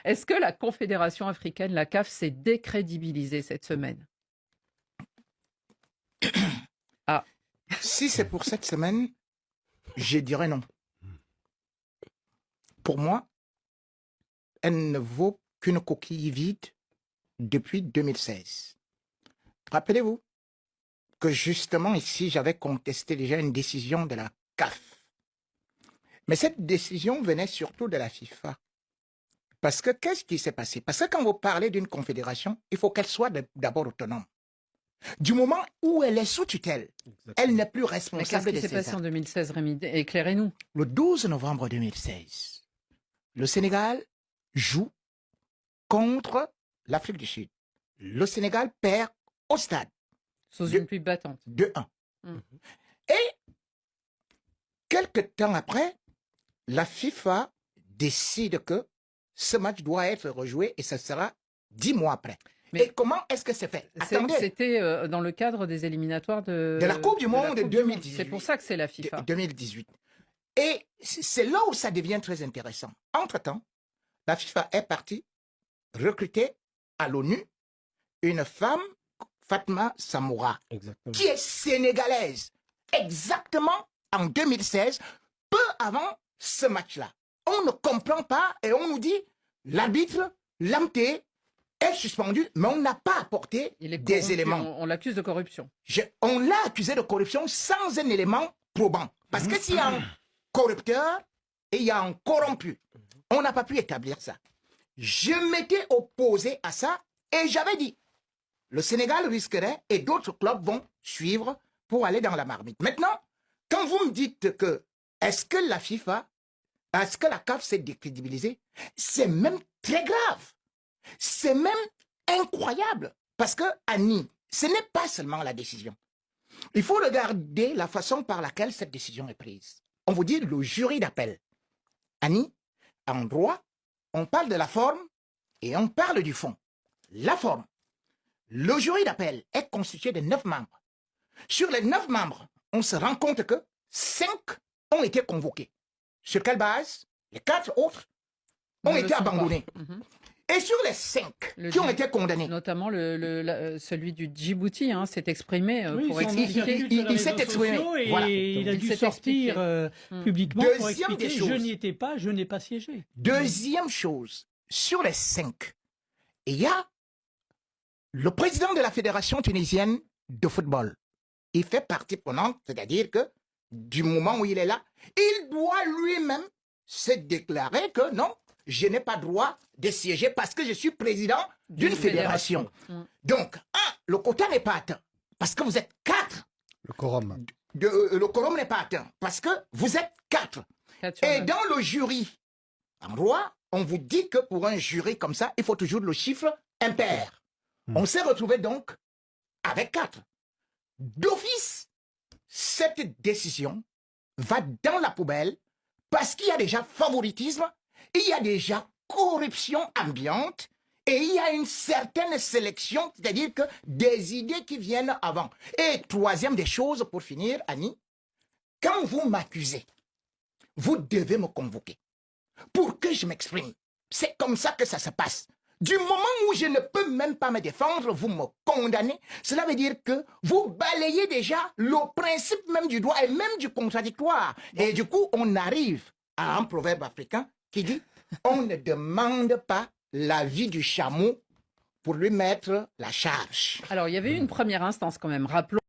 Est-ce que la Confédération africaine, la CAF, s'est décrédibilisée cette semaine? Ah, Si c'est pour cette semaine, je dirais non. Pour moi, elle ne vaut qu'une coquille vide depuis 2016. Rappelez-vous que justement ici, j'avais contesté déjà une décision de la CAF. Mais cette décision venait surtout de la FIFA. Parce que qu'est-ce qui s'est passé? Parce que quand vous parlez d'une confédération, il faut qu'elle soit d'abord autonome. Du moment où elle est sous tutelle, elle n'est plus mais qu'est-ce responsable qui de s'est ses passé en actes. 2016, Rémi? Éclairez-nous. Le 12 novembre 2016, le Sénégal joue contre l'Afrique du Sud. Le Sénégal perd au stade Sous de, une pluie battante. de 1. Mm. Et quelques temps après, la FIFA décide que ce match doit être rejoué et ce sera 10 mois après. Mais Et comment est-ce que c'est fait? Attendez, c'était dans le cadre des éliminatoires de la Coupe du Monde de Coupe du Monde. 2018. C'est pour ça que c'est la FIFA. 2018. Et c'est là où ça devient très intéressant. Entre-temps, la FIFA est partie recruter à l'ONU une femme, Fatma Samoura, Exactement. qui est sénégalaise, exactement en 2016, peu avant ce match-là. On ne comprend pas et on nous dit l'arbitre, l'AMT, est suspendu, mais on n'a pas apporté Il est des corrompu, éléments. on l'accuse de corruption. On l'a accusé de corruption sans un élément probant. Parce que s'il y a un corrupteur et il y a un corrompu, on n'a pas pu établir ça. Je m'étais opposé à ça et j'avais dit, le Sénégal risquerait et d'autres clubs vont suivre pour aller dans la marmite. Maintenant, quand vous me dites que est-ce que la FIFA, est-ce que la CAF s'est décrédibilisée, c'est même très grave. C'est même incroyable. Parce que, Annie, ce n'est pas seulement la décision. Il faut regarder la façon par laquelle cette décision est prise. On vous dit le jury d'appel. Annie, en droit, on parle de la forme et on parle du fond. La forme. Le jury d'appel est constitué de 9 membres. Sur les 9 membres, on se rend compte que 5 ont été convoqués. Sur quelle base? Les 4 autres ont Ne le été sont pas. abandonnés. Mhm. Et sur les 5 qui ont été condamnés, Notamment celui du Djibouti s'est exprimé Oui, pour son expliquer. incertitude sur les il s'est réseaux exprimé. sociaux et Voilà. il a Donc, il dû s'est sortir publiquement pour Deuxième expliquer des je choses. n'y étais pas, je n'ai pas siégé. deuxième chose, sur les 5, il y a le président de la Fédération tunisienne de football. Il fait partie prenante, c'est-à-dire que du moment où il est là, il doit lui-même se déclarer que non, je n'ai pas droit de siéger parce que je suis président d'une fédération. Mm. Donc, le quota n'est pas atteint parce que vous êtes 4. Le quorum. Le quorum n'est pas atteint parce que vous êtes 4. Et dans le jury, en droit, on vous dit que pour un jury comme ça, il faut toujours le chiffre impair. On s'est retrouvé donc avec 4. D'office, cette décision va dans la poubelle parce qu'il y a déjà favoritisme, il y a déjà corruption ambiante et il y a une certaine sélection, c'est-à-dire que des idées qui viennent avant. Et troisième des choses, pour finir, Annie, quand vous m'accusez, vous devez me convoquer pour que je m'exprime. C'est comme ça que ça se passe. Du moment où je ne peux même pas me défendre, vous me condamnez. Cela veut dire que vous balayez déjà le principe même du droit et même du contradictoire. Et du coup, on arrive à un proverbe africain qui dit « On ne demande pas l'avis du chameau pour lui mettre la charge. » Alors, il y avait eu une première instance quand même. Rappelons